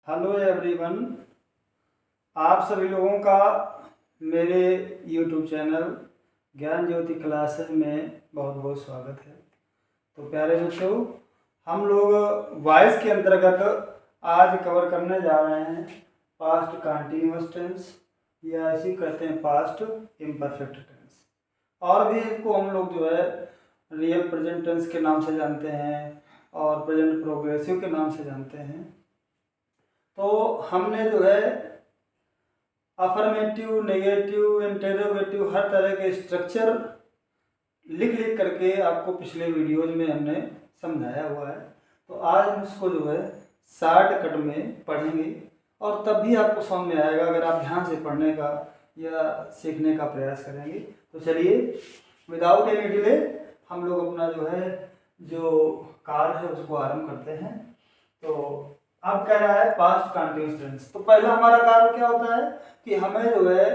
Hello everyone. आप सभी लोगों का मेरे यूट्यूब चैनल ज्ञान ज्योति क्लासेस में बहुत बहुत स्वागत है। तो प्यारे बच्चों, हम लोग वॉइस के अंतर्गत आज कवर करने जा रहे हैं पास्ट कंटिन्यूअस टेंस, या इसी कहते हैं पास्ट इम्परफेक्ट टेंस। और भी इसको हम लोग जो है रियल प्रेजेंट टेंस के नाम से जानते हैं और प्रेजेंट प्रोग्रेसिव के नाम से जानते हैं। तो हमने जो है अफर्मेटिव, नेगेटिव, इंटेरोगेटिव हर तरह के स्ट्रक्चर लिख लिख करके आपको पिछले वीडियोज में हमने समझाया हुआ है। तो आज हम इसको जो है शॉर्ट कट में पढ़ेंगे और तब भी आपको समझ में आएगा अगर आप ध्यान से पढ़ने का या सीखने का प्रयास करेंगे। तो चलिए विदाउट एनी डिले हम लोग अपना जो कार्य है उसको आरंभ करते हैं। तो अब कह रहा है पास्ट कंटिन्यूअस टेंस। तो पहला हमारा कार्य क्या होता है कि हमें जो है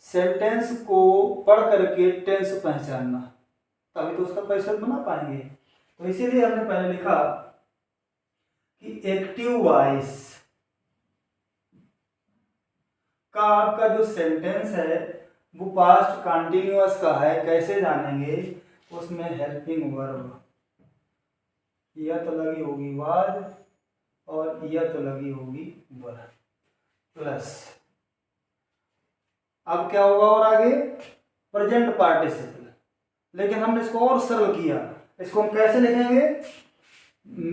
सेंटेंस को पढ़ करके टेंस पहचानना, तभी तो उसका परिशुद्ध बना पाएंगे। तो इसीलिए हमने पहले लिखा कि एक्टिव वॉइस का आपका जो सेंटेंस है वो पास्ट कंटिन्यूअस का है। कैसे जानेंगे? उसमें हेल्पिंग वर्ब या तो लगी होगी वाज और यह तो लगी होगी वर प्लस। अब क्या होगा और आगे प्रेजेंट पार्टिसिपल, लेकिन हमने इसको और सरल किया। इसको हम कैसे लिखेंगे?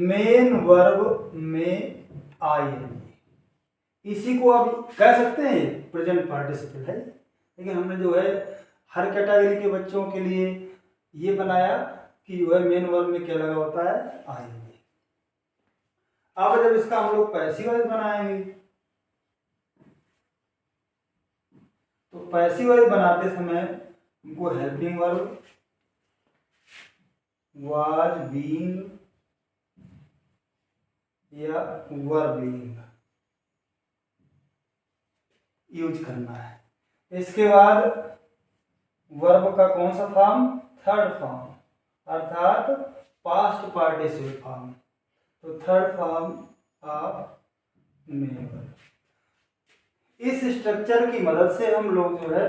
मेन वर्ब में आईएनजी, इसी को अब कह सकते हैं प्रेजेंट पार्टिसिपल है। लेकिन हमने जो है हर कैटेगरी के बच्चों के लिए ये बनाया कि जो है मेन वर्ब में क्या लगा होता है? आईएनजी। अब जब इसका हम लोग पैसिव वॉइस बनाएंगे तो पैसिव वॉइस बनाते समय हमको हेल्पिंग वर्ब वाज, बीइंग या वर बीइंग यूज करना है। इसके बाद वर्ब का कौन सा फॉर्म? थर्ड फॉर्म, अर्थात पास्ट पार्टिसिपल फॉर्म। तो third form of main verb. इस स्ट्रक्चर की मदद से हम लोग जो है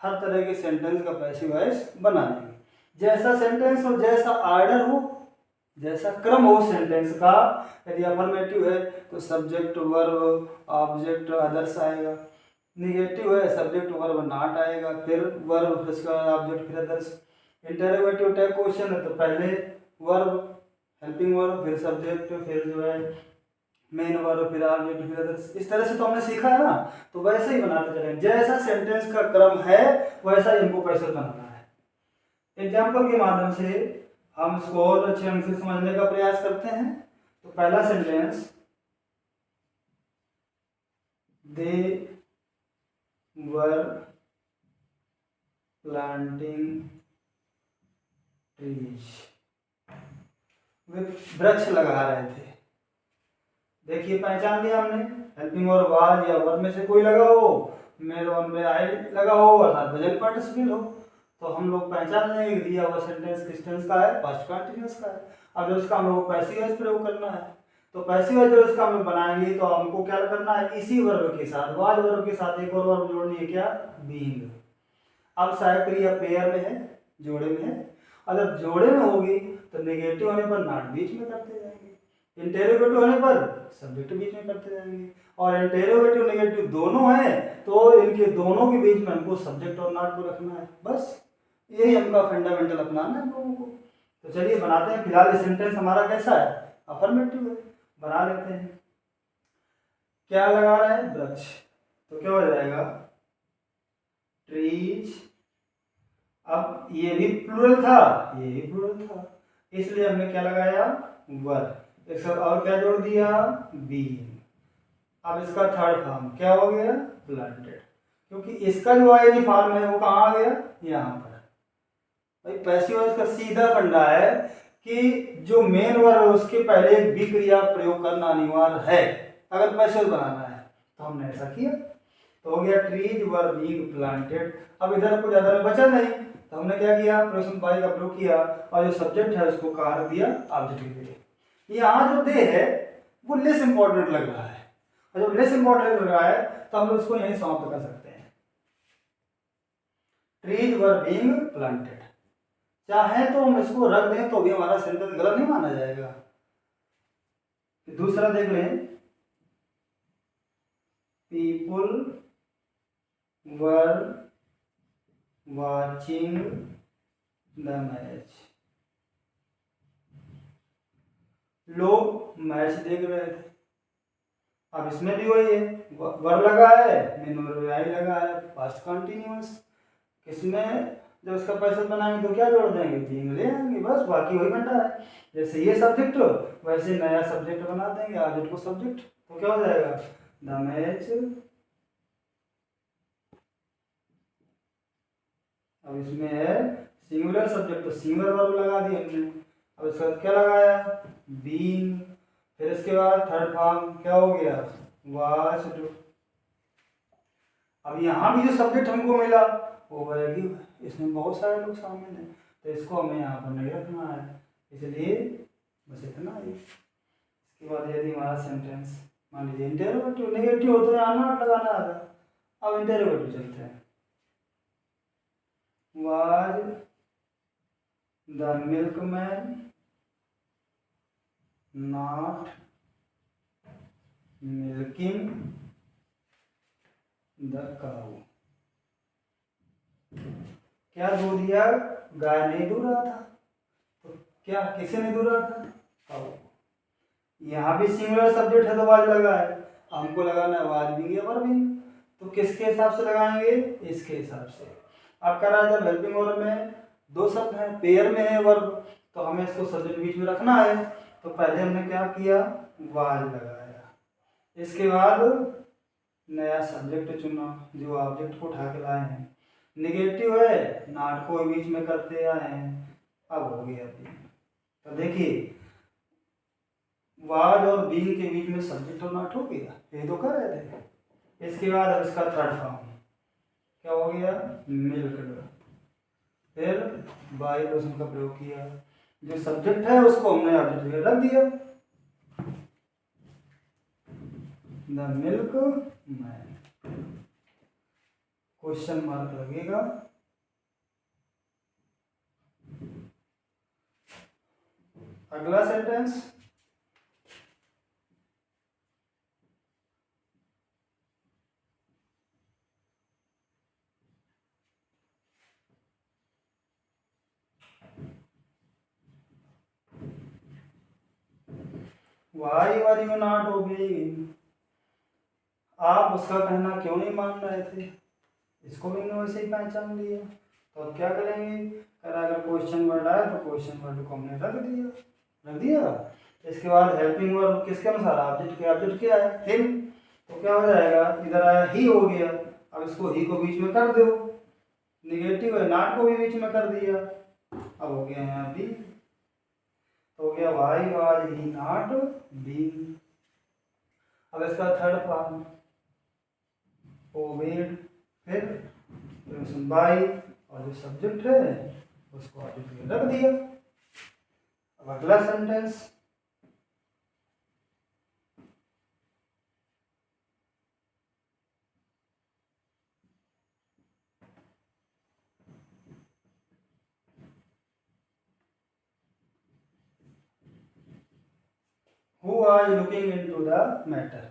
हर तरह के सेंटेंस का पैसिव वॉइस बना लेंगे। जैसा सेंटेंस हो, जैसा ऑर्डर हो, जैसा क्रम हो सेंटेंस का। यदि अफर्मेटिव है तो सब्जेक्ट वर्ब ऑब्जेक्ट अदर्स आएगा। निगेटिव है सब्जेक्ट वर्ब नॉट आएगा, फिर वर्ब फिर उसका ऑब्जेक्ट फिर अदर्स। इंटरोगेटिव टाइप क्वेश्चन है तो पहले वर्ब, हेल्पिंग वर्ब, फिर सब्जेक्ट, फिर जो है मेन वर्ब, फिर ऑब्जेक्ट, फिर अदर्स। इस तरह से तो हमने सीखा है ना। तो वैसे ही बनाते चलें, जैसा सेंटेंस का क्रम है वैसा ही हमको पैसे बनाना है। एग्जाम्पल के माध्यम से हम इसको और अच्छे ढंग से समझने का प्रयास करते हैं। तो पहला सेंटेंस, दे वर प्लांटिंग ट्रीज, वे वृक्ष लगा रहे थे। देखिए पहचान लिया हमने, हेल्पिंग और वाज या वर्ब में से कोई लगा हो, मेन वर्ब में आई लगा हो अर्थात प्रेजेंट पार्टिसिपल हो, तो हम लोग पहचान लेंगे कि दिया हुआ सेंटेंस किस टेंस का है? पास्ट कंटिन्यूअस का है। अब जब इसका हम लोग पैसिव वॉइस प्रयोग करना है तो पैसिव वॉइस जब इसका हम लोग बनाएंगे तो हमको क्या करना है? इसी वर्ब के साथ, वाज वर्ब के साथ एक और वर्ब जोड़नी है, क्या? बीइंग। अब सहायक क्रिया पेयर में है, जोड़े में है। और जब जोड़े में होगी तो नेगेटिव होने पर नॉट बीच में करते जाएंगे, इंटेरोगेटिव होने पर सब्जेक्ट बीच में करते जाएंगे, और इंटेरोगेटिव नेगेटिव दोनों है तो इनके दोनों के बीच में हमको सब्जेक्ट और नॉट को रखना है। बस यही हमका फंडामेंटल अपनाना है हम लोगों को। तो चलिए बनाते हैं। फिलहाल ये सेंटेंस हमारा कैसा है? अफर्मेटिव है। बना लेते हैं। क्या लगा रहा है? वृक्ष। तो क्या हो जाएगा? ट्रीज। अब ये भी प्लूरल था, ये भी प्लूरल था, इसलिए हमने क्या लगाया? वर। एक साथ और क्या जोड़ दिया? बीइंग। अब इसका थर्ड फॉर्म क्या हो गया? प्लांटेड। क्योंकि इसका जो आईएनजी फॉर्म है वो कहाँ आ गया? यहाँ पर। भाई पैसिव वॉइस का सीधा फंडा है कि जो मेन वर्ब है उसके पहले एक बी क्रिया प्रयोग करना अनिवार्य है अगर पैसिव बनाना है। तो हमने ऐसा किया, तो हो गया ट्रीज वर बीइंग प्लांटेड। अब इधर कुछ ज्यादा बचा नहीं तो हमने क्या किया? प्रेजेंट बाई का प्रयोग किया और जो सब्जेक्ट है उसको कहा दिया? Object they. यहाँ जो दे है वो लेस इंपॉर्टेंट लग रहा है, और जब लेस इंपॉर्टेंट लग रहा है तो हम लोग उसको यहीं समाप्त कर सकते हैं। ट्रीज वर बीइंग प्लांटेड, चाहे तो हम इसको रख दें तो भी हमारा सेंटेंस गलत नहीं माना जाएगा। दूसरा देख लें, people were watching the match, लोग मैच देख रहे थे। अब इसमें भी वही है, वर लगा है, आई लगा है, पास्ट कंटिन्यूअस। इसमें जब उसका पैसा बनाएंगे तो क्या जोड़ देंगे, बीइंग ले आएंगे, बस बाकी वही घंटा है। जैसे ये सब्जेक्ट वैसे नया सब्जेक्ट बना देंगे, ऑब्जेक्ट को सब्जेक्ट, तो क्या हो जाएगा, द मैच। अब इसमें है सिंगुलर सब्जेक्ट तो सिंगुलर वर्ब लगा दिया हमने। अब इसके बाद क्या लगाया, बीइंग। फिर इसके बाद थर्ड फॉर्म क्या हो गया, वाच्ड। अब यहाँ भी जो सब्जेक्ट हमको मिला वो है कि इसमें बहुत सारे लोग शामिल हैं, तो इसको हमें यहाँ पर नहीं रखना है, इसलिए बस इतना ही। इसके बाद यदि हमारा सेंटेंस मान लीजिए इंटेरोगेटिव नेगेटिव हो तो यहाँ नॉट लगाना आता। अब इंटेरोगेटिव चलते हैं, was the milkman not milking the cow, क्या दूध दिया, गाय नहीं दूध रहा था, तो क्या किसे नहीं दूध रहा था, काऊ। यहाँ भी सिंगुलर सब्जेक्ट है तो वाज लगा है, हमको लगाना है वाज भी या वर्बिंग, तो किसके हिसाब से लगाएंगे, इसके हिसाब से। अब कह रहा है जब हेल्पिंग वर्ब में दो शब्द हैं, पेयर में है वर्ब, तो हमें इसको सब्जेक्ट बीच में रखना है, तो पहले हमने क्या किया, वाज लगाया। इसके बाद नया सब्जेक्ट चुना, जो ऑब्जेक्ट को उठा के लाए हैं। निगेटिव है, नॉट को बीच में करते आए हैं, अब हो गया। तो देखिए वाज और बीइंग के बीच में सब्जेक्ट और नॉट हो गया, ये तो कर रहे थे। इसके बाद अब इसका थर्ड फॉर्म क्या हो गया, मिल्क्ड। फिर बाय क्वेश्चन का प्रयोग किया, जो सब्जेक्ट है उसको हमने ऑब्जेक्ट रख दिया, the milk man, question mark लगेगा। अगला sentence, Why were you not obeying? आप उसका कहना क्यों नहीं मान रहे थे, इसको भी हमने वैसे ही पहचान लिया। तो अब क्या करेंगे, अगर क्वेश्चन वर्ड आया तो क्वेश्चन वर्ड को हमने रख दिया। इसके बाद हेल्पिंग वर्ब किसके अनुसार, ऑब्जेक्ट के, ऑब्जेक्ट क्या है, हिम, तो क्या हो जाएगा, इधर आया ही हो गया। अब इसको ही को बीच में कर दो, निगेटिव है, नॉट को भी बीच में कर दिया, अब हो गया यहाँ बी, तो हो गया why was he not being. अब इसका थर्ड फॉर्म ओबेड, फिर बाई, और जो सब्जेक्ट है उसको ऑब्जेक्ट में रख दिया। अब अगला sentence, Who was looking into the matter,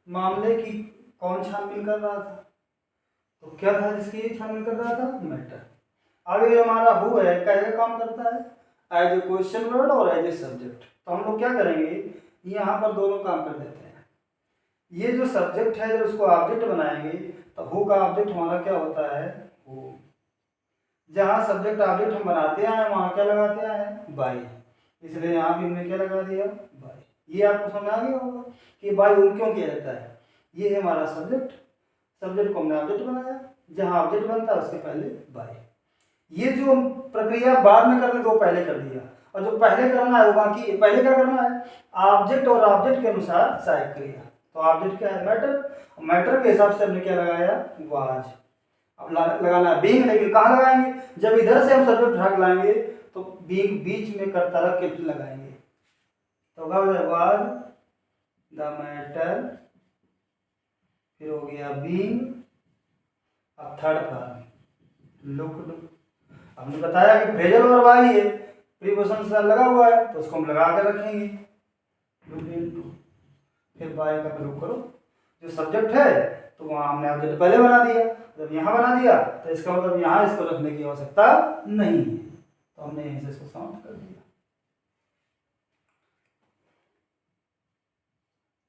मामले की कौन छानबीन कर रहा था, तो क्या था जिसकी छानबीन कर रहा था, मैटर। आगे जो हमारा हु है कैसे काम करता है, एज ए क्वेश्चन वर्ड और एज ए सब्जेक्ट। तो हम लोग क्या करेंगे, यहाँ पर दोनों काम कर देते हैं। ये जो सब्जेक्ट है जब उसको ऑब्जेक्ट बनाएंगे तो हु का ऑब्जेक्ट हमारा क्या होता है, हु। जहाँ सब्जेक्ट ऑब्जेक्ट हम बनाते हैं वहाँ क्या लगाते हैं, बाई, इसलिए यहाँ भी हमने क्या लगा दिया, बाई। ये आपको समझ आ गया होगा कि बाई यूज क्यों किया जाता है। ये है हमारा सब्जेक्ट, सब्जेक्ट को हमने ऑब्जेक्ट बनाया, जहाँ ऑब्जेक्ट बनता है उसके पहले बाई। ये जो प्रक्रिया बाद में करने दो, पहले कर दिया, और जो पहले करना है वो बाकी, पहले क्या करना है, ऑब्जेक्ट और ऑब्जेक्ट के अनुसार सहायक क्रिया। तो ऑब्जेक्ट क्या है, मैटर, मैटर के हिसाब से हमने क्या लगाया, वाज। अब लगाना है बीइंग, लेकिन कहाँ लगाएंगे, जब इधर से हम सब्जेक्ट उठा के लाएंगे तो बीइंग बीच में करता रख के लगाएंगे, तो क्या हो जाए, वाज द मैटर फिर हो गया बीइंग, अब थर्ड फॉर्म लुक्ड। हमने बताया कि फ्रेजल वर्ब आई है, प्रीपोजिशन से लगा हुआ है तो उसको हम लगा के रखेंगे लुक्ड इनटू। फिर बाय का प्रयोग करो, जो सब्जेक्ट है तो वहाँ हमने ऑब्जेक्ट पहले बना दिया, जब यहाँ बना दिया तो इसका मतलब यहाँ इसको रखने की आवश्यकता नहीं है, तो हमने यहीं से इसको समाप्त कर दिया।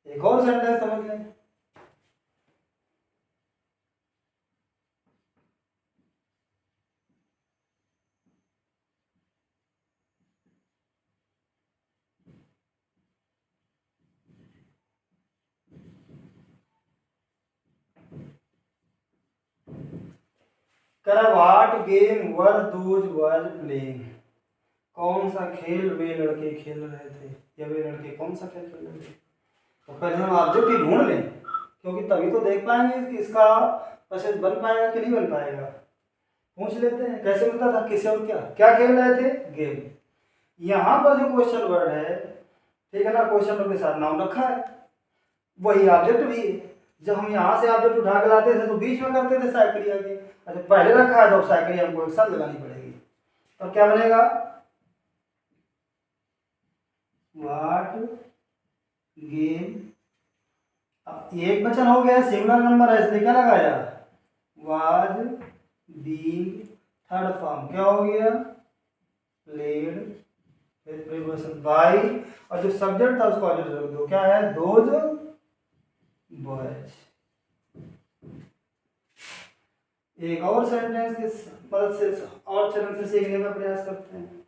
एक और सेंटेंस समझ लें। What game were those were playing, कौन सा खेल वे लड़के खेल रहे थे, या वे लड़के कौन सा खेल खेल रहे थे। तो पहले हम ऑब्जेक्ट ही ढूंढ लें, क्योंकि तभी तो देख पाएंगे कि इसका पैसेज बन पाएगा कि नहीं बन पाएगा। पूछ लेते हैं कैसे मिलता था, किसे और क्या क्या खेल रहे थे, गेम। यहाँ पर जो क्वेश्चन वर्ड है, ठीक है ना, क्वेश्चन वर्ड के साथ नाम रखा है, वही ऑब्जेक्ट भी है। जब हम यहाँ से ऑब्जेक्ट उठा के लाते थे तो बीच में करते थे साइड क्रिया के, अच्छा पहले रखा है तो साइड क्रिया हमको एक साथ लगानी पड़ेगी। तो क्या बनेगा, व्हाट गेम, एक वचन हो गया, सिंगुलर नंबर है इसलिए क्या लगाया, वाज बीइंग, थर्ड फॉर्म क्या हो गया, प्लेड, फिर प्रीपोजिशन बाय, और जो सब्जेक्ट था उसको ऑब्जेक्ट रख दो, क्या है, दोज बॉयज। एक और सेंटेंस की मदद से और चरण से सीखने का प्रयास करते हैं।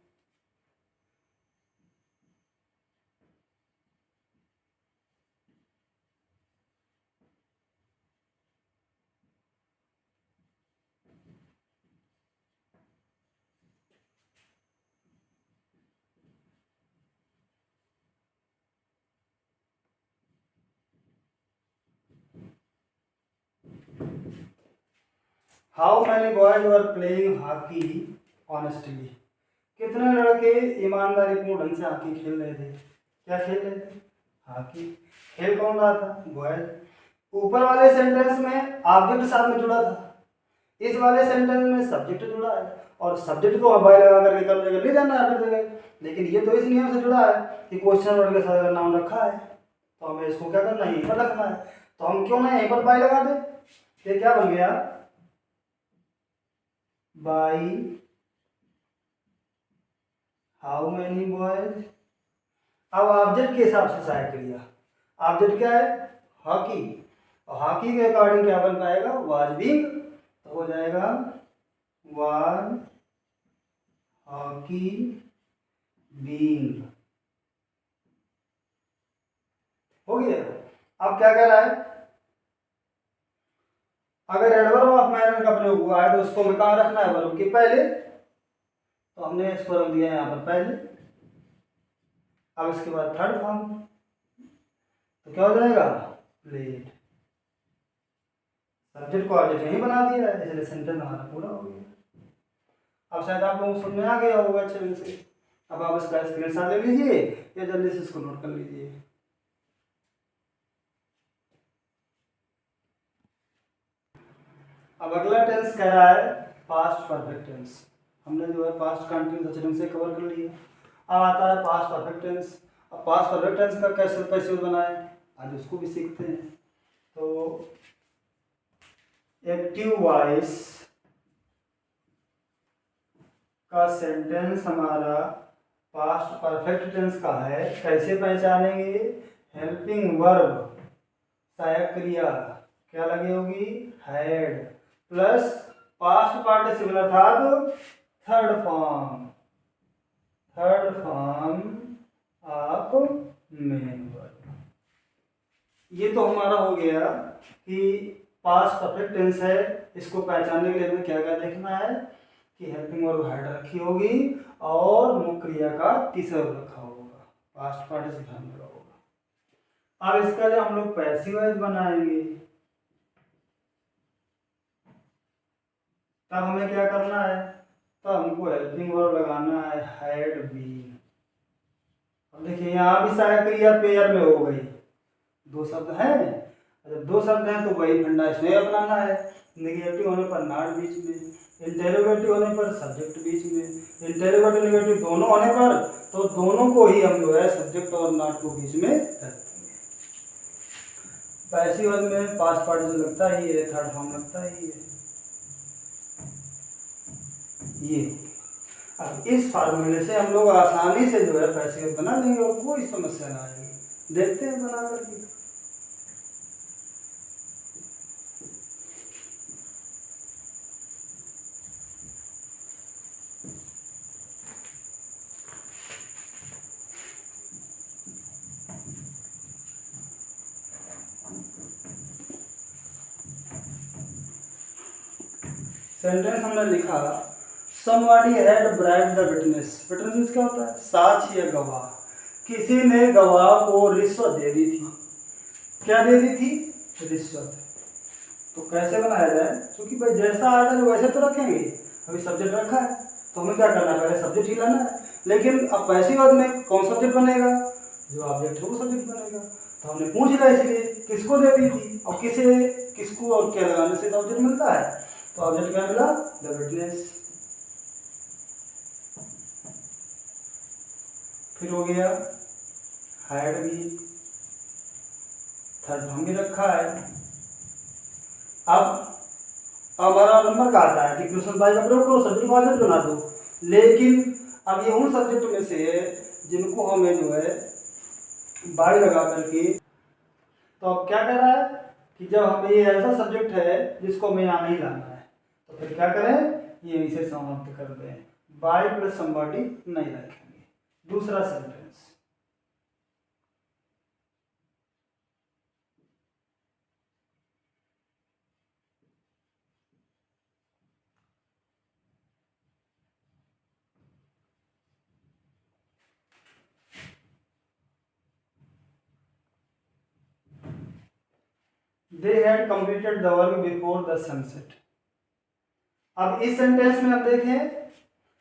How many boys were playing hockey honestly, कितने लड़के ईमानदारीपूर्ण ढंग से हॉकी खेल रहे थे, क्या खेल रहे थे, हॉकी। खेल कौन रहा था, बॉयज। ऊपर वाले सेंटेंस में ऑब्जेक्ट साथ में जुड़ा था, इस वाले सेंटेंस में सब्जेक्ट जुड़ा है, और सब्जेक्ट को बाय लगा करके कर जगह ले जाना है फिर जगह, लेकिन ये तो इस नियम से जुड़ा है कि क्वेश्चन वर्ड के साथ अगर नाम रखा है तो हमें इसको क्या करना है, यहीं पर रखना है। तो हम क्यों ना यहीं पर बाय लगा दें, ये क्या बन गया, बाय हाउ मैनी बॉयज। अब ऑब्जेक्ट के हिसाब से सहायक क्रिया, ऑब्जेक्ट क्या है, हॉकी, और हॉकी के अकॉर्डिंग क्या बन पाएगा, वाज बीइंग, तो हो जाएगा वाज हॉकी बीइंग, हो गया। अब क्या कह रहा है, अगर एडवर्ब ऑफ मैनर का प्रयोग हुआ है तो उसको हमें कहाँ रखना है, वर्ब के पहले, तो हमने इसको रख दिया यहाँ पर पहले। अब इसके बाद थर्ड फॉर्म, तो क्या हो जाएगा, प्लेड, सब्जेक्ट को ऑब्जेक्ट यही बना दिया है, इसलिए सेंटेंस हमारा पूरा हो गया। अब शायद आप लोगों को समझ में आ गया होगा अच्छे ढंग से। अब आप इसका स्क्रीनशॉट ले लीजिए या जल्दी से इसको नोट कर लीजिए। अब अगला टेंस कह रहा है पास्ट परफेक्ट टेंस। हमने जो है पास्ट कंटिन्यूस अच्छे ढंग से कवर कर लिया। अब आता है पास्ट परफेक्ट टेंस। अब पास्ट परफेक्ट टेंस का कैसे बनाए, आज उसको भी सीखते हैं। तो एक्टिव वॉइस का सेंटेंस हमारा पास्ट परफेक्ट टेंस का है, कैसे पहचानेंगे, हेल्पिंग वर्ब सहायक क्रिया क्या लगी होगी, हैड, प्लस पास्ट पार्टिसिपल अर्थात third form of main verb. ये तो हमारा हो गया कि पास्ट परफेक्ट टेंस है, इसको पहचानने के लिए हमें क्या क्या देखना है कि हेल्पिंग वर्ब हेड रखी होगी और मुख्य क्रिया का तीसरा रखा होगा, पास्ट पार्टिसिपल लगा होगा। अब इसका जो हम लोग पैसिव वॉइस बनाएंगे तब हमें क्या करना है, तब हमको हेल्पिंग वर्ब लगाना है हैड बीन। अब देखिए यहाँ भी सहायक क्रिया पेयर में हो गई, दो शब्द हैं, जब दो शब्द हैं तो वही फंडा इसमें अपनाना है। निगेटिव होने पर नॉट बीच में, इंटेरोगेटिव होने पर सब्जेक्ट बीच में, इंटेरोगेटिव नेगेटिव दोनों होने पर तो दोनों को ही हम जो है सब्जेक्ट और नॉट को बीच में रख देंगे। पैसिव वॉइस में पास्ट पार्टिसिपल लगता ही है, थर्ड फॉर्म लगता ही है। ये अब इस फार्मूले से हम लोग आसानी से जो है पैसिव वॉइस बना लेंगे और कोई समस्या ना आएगी। देखते हैं बना करके। सेंटेंस हमने लिखा, somebody had bribed the witness। Witness क्या होता है? साक्ष्य या गवाह। किसी ने गवाह को रिश्वत दे दी थी। क्या दे दी थी? रिश्वत। तो कैसे बनाया जाए? क्योंकि भाई जैसा आर्डर वैसे तो रखेंगे। अभी सब्जेक्ट रखा है तो हमें क्या करना है? पहले सब्जेक्ट ही लाना है। लेकिन अब पैसिव वॉइस में कौन सब्जेक्ट बनेगा? जो ऑब्जेक्ट है वो सब्जेक्ट बनेगा। तो हमने पूछ लिया इसलिए किसको दे दी थी और किसको और क्या लगाने से ऑब्जेक्ट मिलता है। तो ऑब्जेक्ट क्या मिला? The witness. फिर हो गया हायर्ड भी, थर्ड फॉर्म भी रखा है। अब हमारा नंबर का आता है कि क्वेश्चन बाय का प्रयोग करो, सब्जेक्ट को ऑब्जेक्ट बना दो। लेकिन अब ये उन सब्जेक्ट में से है जिनको हमें जो है बाय लगा करके, तो अब क्या कर रहा है कि जब हमें ये ऐसा सब्जेक्ट है जिसको हमें यहाँ नहीं लाना है तो फिर क्या करें? ये इसे समाप्त कर दें। बाय प्लस समबॉडी नहीं रखेंगे। दूसरा sentence, they had completed the work before the sunset। अब इस सेंटेंस में हम देखें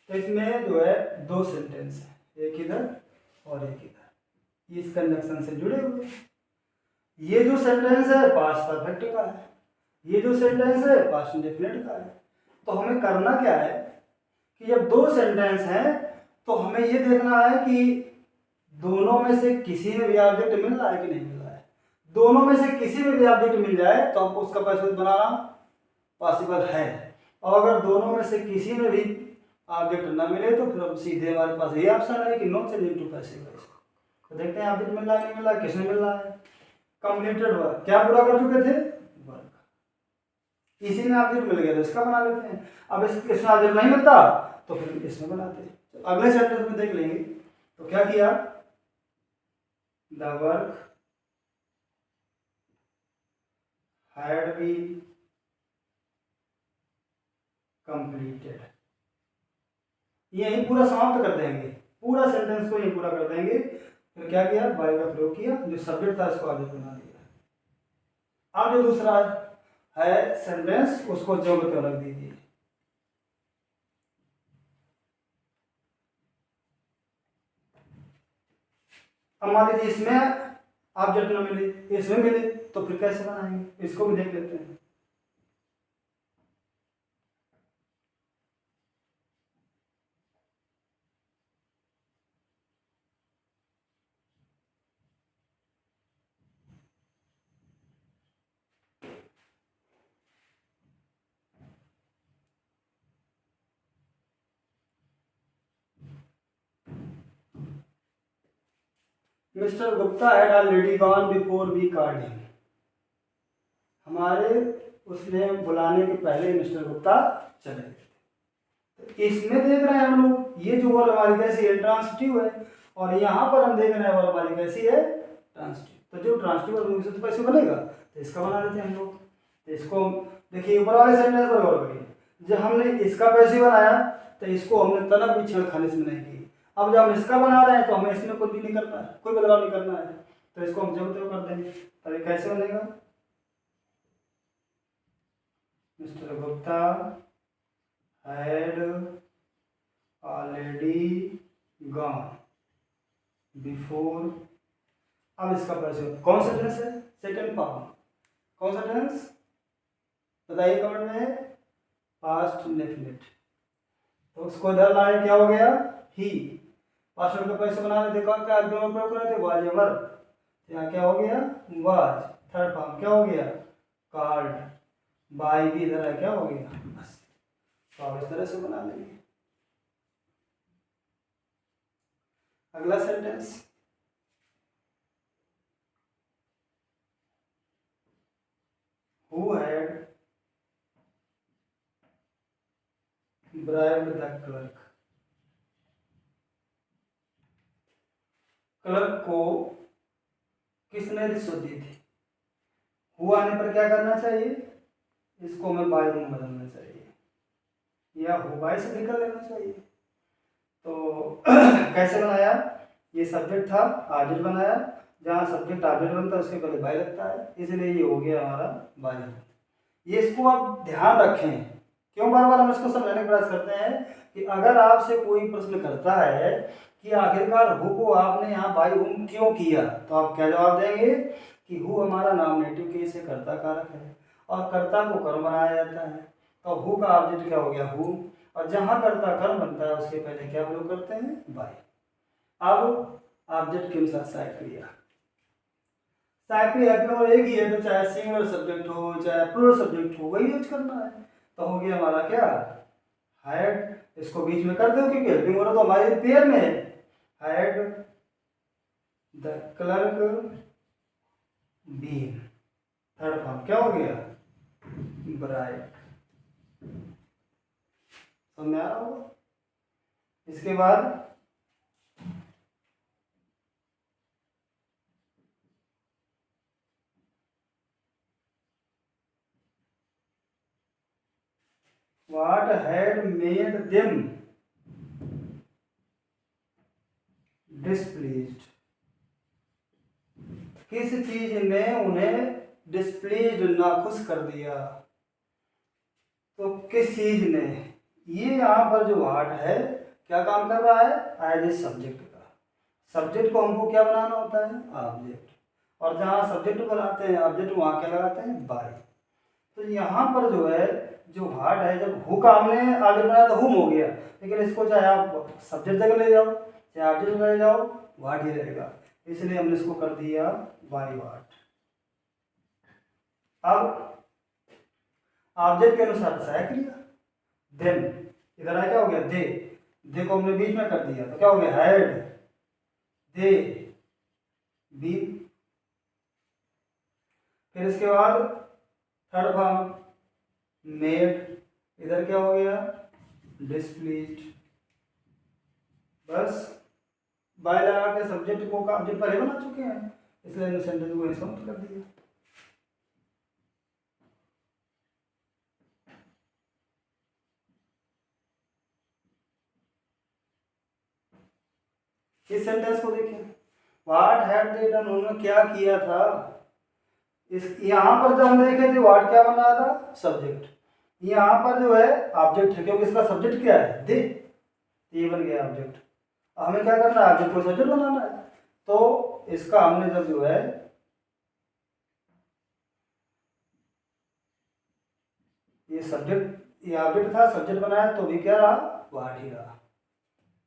तो इसमें जो है दो सेंटेंस है, एक इधर और एक इधर, इस कंजंक्शन से जुड़े हुए। ये जो सेंटेंस है पास्ट परफेक्ट का है, ये जो सेंटेंस है पास्ट इंडेफिनिट का है। तो हमें करना क्या है कि जब दो सेंटेंस हैं तो हमें ये देखना है कि दोनों में से किसी में भी ऑब्जेक्ट मिल रहा है कि नहीं मिल रहा है। दोनों में से किसी में भी ऑब्जेक्ट मिल जाए तो हमको उसका पैसिव बनाना पॉसिबल है। और अगर दोनों में से किसी में भी ऑब्जेक्ट ना मिले तो फिर अब सीधे हमारे पास ये ऑप्शन है कि no changing to passive voice. तो देखते हैं ऑब्जेक्ट मिल रहा है नहीं मिल रहा है, किसमें मिल रहा है? कंप्लीटेड वर्क, क्या पूरा कर चुके थे? वर्क। इसी में ऑब्जेक्ट मिल गया तो इसका बना लेते हैं। अब इसमें ऑब्जेक्ट नहीं मिलता तो फिर इसमें बनाते हैं। तो अगले सेंटेंस में देख लेंगे। तो क्या किया? The work had been completed। यही पूरा समाप्त कर देंगे, पूरा सेंटेंस को यही पूरा कर देंगे। फिर क्या किया? बाय का प्रयोग किया, जो सब्जेक्ट था इसको आगे बना दिया। अब जो दूसरा है सेंटेंस उसको जो को रख दीजिए। अब मान लीजिए इसमें ऑब्जेक्ट न मिले, इसमें मिले, तो फिर कैसे बनाएंगे? इसको भी देख लेते हैं। Mister Gupta had already gone before we called him. हमारे उसने बुलाने के पहले मिस्टर गुप्ता चले गए। तो इसमें देख रहे हैं हम लोग ये जो वर्ब हमारी कैसी है? ट्रांसिटिव है। और यहाँ पर हम देख रहे हैं वर्ब हमारी कैसी है? ट्रांसिटिव। तो जो ट्रांसिटिव वर्ब से तो पैसे बनेगा, तो इसका बना देते हैं हम लोग। तो इसको देखिए ऊपर वाले सेंटेंस पर गौर करिए। जब हमने इसका पैसे बनाया तो इसको हमने तनक भी छेड़खानी से नहीं की। अब जब हम इसका बना रहे हैं तो हमें इसमें कुछ भी नहीं करना है, कोई बदलाव नहीं करना है। तो इसको हम जो कर देंगे। तो ये कैसे बनेगा? Mister Gupta had already gone before. अब इसका पैसे कौन सा टेंस है? Second form. कौन सा टेंस बताइए कमेंट में, पास्ट इंडेफिनिट। तो उसको इधर लाए, क्या हो गया, ही। पास्ट वर्ब का कैसे बनाने देखो, क्या दोनों प्रयोग कर रहे थे, वाज या वर, यहाँ क्या हो गया, वाज। थर्ड फॉर्म क्या हो गया, कार्ड। बाय भी इधर है, क्या हो गया, बस। तो आप इस तरह से बना लेंगे। अगला sentence, who had bribed the clerk। Clerk को किसने रिश्वत दी थी। हु आने पर क्या करना चाहिए, इसको मैं बाय में बदलना चाहिए या हु बाय से निकल लेना चाहिए। तो कैसे बनाया, ये सब्जेक्ट था, ऑब्जेक्ट बनाया, जहाँ सब्जेक्ट ऑब्जेक्ट बनता है उसके पहले बाय लगता है, इसलिए ये हो गया हमारा बाय। ये इसको आप ध्यान रखें, क्यों बार बार हम इसको समझाने का प्रयास करते हैं कि अगर आपसे कोई प्रश्न करता है कि आखिरकार हु को आपने यहाँ बाय हुम क्यों किया, तो आप क्या जवाब देंगे कि हु हमारा नॉमिनेटिव केस है, कर्ता कारक है और कर्ता को कर्म बनाया जाता है। तो हु का ऑब्जेक्ट क्या हो गया, हु, और जहाँ कर्ता कर्म बनता है उसके पहले क्या प्रयोग करते हैं, बाय। अब ऑब्जेक्ट के अनुसार सहायक क्रिया एक ही है, तो चाहे सिंगुलर सब्जेक्ट हो चाहे प्लूरल सब्जेक्ट हो, वही यूज करना है। तो हो गया हमारा क्या, हैड, इसको बीच में कर दो क्योंकि हेल्पिंग वर्ब तो हमारे पेयर में है। Had the clerk been, third form क्या हो गया, ब्राइट। समझ आ रहा होगा। इसके बाद what had made them displeased, किस चीज ने उन्हें डिस्प्लेज्ड, नाखुश कर दिया। तो किस चीज ने, ये यहाँ पर जो वाट है क्या काम कर रहा है, एज ए सब्जेक्ट का। सब्जेक्ट को हमको क्या बनाना होता है, ऑब्जेक्ट, और जहाँ सब्जेक्ट बनाते हैं ऑब्जेक्ट वहाँ क्या लगाते हैं, बाय। तो यहाँ पर जो है जो हार्ड है, जब हु का हमने ऑब्जेक्ट बनाया तो हुम हो गया, लेकिन इसको चाहे आप सब्जेक्ट जगह ले जाओ चाहे ऑब्जेक्ट ले जाओ वाट ही रहेगा, इसलिए हमने इसको कर दिया बाय वाट। अब ऑब्जेक्ट के अनुसार सहायक क्रिया, देन इधर आया क्या हो गया, दे को हमने बीच में कर दिया तो क्या हो गया, हैड दे बीन। फिर इसके बाद थर्ड फॉर्म मेड, इधर क्या हो गया, डिस्प्लीज्ड। बस बाय लगा के सब्जेक्ट को का ऑब्जेक्ट पहले बना चुके हैं, इसलिए सेंटेंस को समाप्त कर दिया। इस सेंटेंस को देखिए, व्हाट हैड दे डन, उन्होंने क्या किया था। इस यहाँ पर जब हम देखे थे व्हाट क्या बना था, सब्जेक्ट, यहाँ पर जो है ऑब्जेक्ट है क्योंकि इसका सब्जेक्ट क्या है, दे, ये बन गया ऑब्जेक्ट। हमें क्या करना है, ऑब्जेक्ट को सब्जेक्ट बनाना है, तो इसका हमने जब जो है ये सब्जेक्ट, ये ऑब्जेक्ट था, सब्जेक्ट बनाया तो भी क्या रहा, व्हाट ही रहा।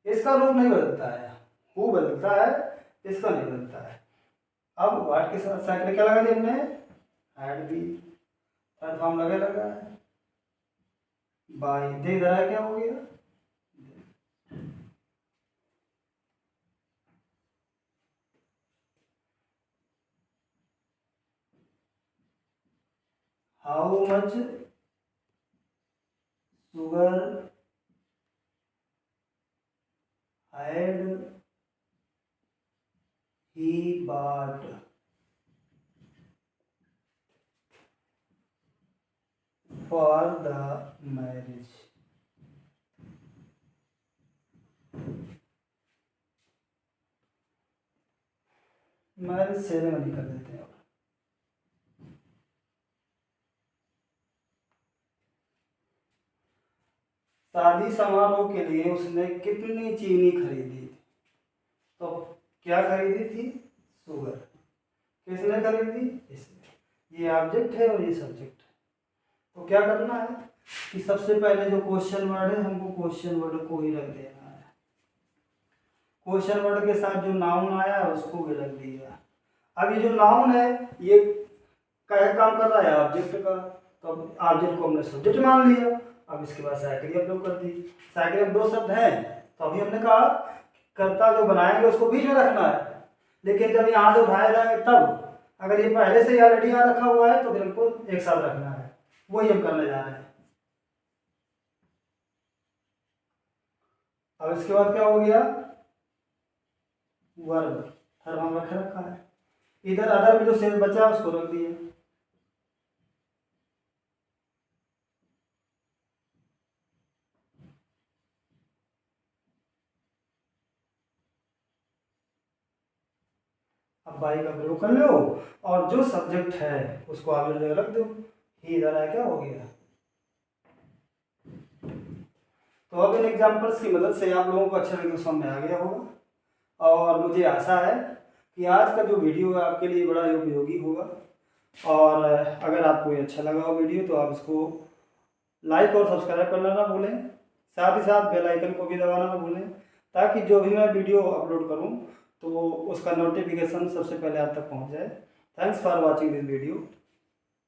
इसका रूप नहीं बदलता है, हु बदलता है, इसका नहीं बदलता है। अब व्हाट के साथ साइकिल क्या लगा दिया हमने, हैड भी, थर्ड फॉर्म लगा है बाय, दे इधर आया क्या हो गया, how much sugar had he bought for the marriage। Marriage ceremony कर देते हैं। शादी समारोह के लिए उसने कितनी चीनी खरीदी थी, तो क्या खरीदी थी, शुगर। किसने खरीदी, इसने। ये ऑब्जेक्ट है और ये सब्जेक्ट है। तो क्या करना है कि सबसे पहले जो क्वेश्चन वर्ड है हमको क्वेश्चन वर्ड को ही रख देना है। क्वेश्चन वर्ड के साथ जो नाउन आया है उसको भी रख दिया। अब ये जो नाउन है ये क्या काम कर रहा है, ऑब्जेक्ट का, तो अब ऑब्जेक्ट को हमने सब्जेक्ट मान लिया। अब इसके बाद साइकिल अपलोड कर दी। साइकिल दो शब्द हैं तो अभी हमने कहा कर्ता जो बनाएंगे उसको बीच में रखना है, लेकिन जब यहाँ से उठाया जाएंगे तब, अगर ये पहले से ही ऑलरेडी यहाँ रखा हुआ है तो फिर हमको एक साथ रखना है, वही हम करने जा रहे हैं। अब इसके बाद क्या हो गया, वर्ब हर हम रख रखा है। इधर अदर में जो शेष बचा उसको रख दिया। अब बाई का प्रयोग कर लो और जो सब्जेक्ट है उसको आगे जगह रख दो। ही इधर आया क्या हो गया। तो अब इन एग्जाम्पल्स की मदद से आप लोगों को अच्छा लगे समझ में आ गया होगा, और मुझे आशा है कि आज का जो वीडियो है आपके लिए बड़ा उपयोगी होगा। और अगर आपको ये अच्छा लगा हो वीडियो तो आप इसको लाइक और सब्सक्राइब करना ना भूलें, साथ ही साथ बेल आइकन को भी दबाना ना भूलें, ताकि जो भी मैं वीडियो अपलोड करूं तो उसका नोटिफिकेशन सबसे पहले आप तक पहुंच जाए। Thanks for watching this video.